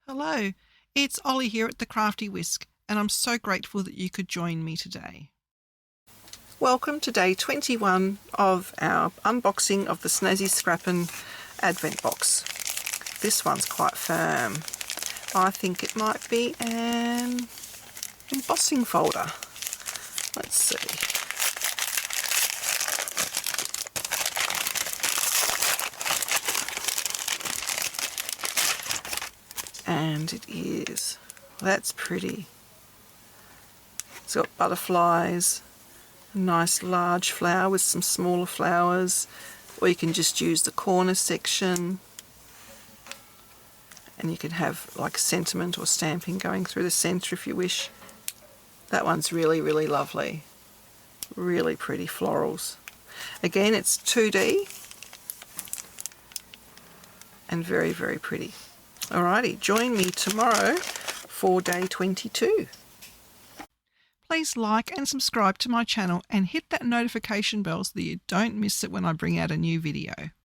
Hello, it's Ollie here at the Crafty Whisk, and I'm so grateful that you could join me today. Welcome to day 21 of our unboxing of the Snazzi Scrappin Advent box. This one's quite firm. I think it might be an embossing folder. Let's see. And it is. That's pretty. It's got butterflies, a nice large flower with some smaller flowers, or you can just use the corner section, and you can have like sentiment or stamping going through the centre if you wish. That one's really, really lovely. Really pretty florals. Again, it's 2D and very, very pretty. Alrighty, join me tomorrow for day 22. Please like and subscribe to my channel and hit that notification bell so that you don't miss it when I bring out a new video.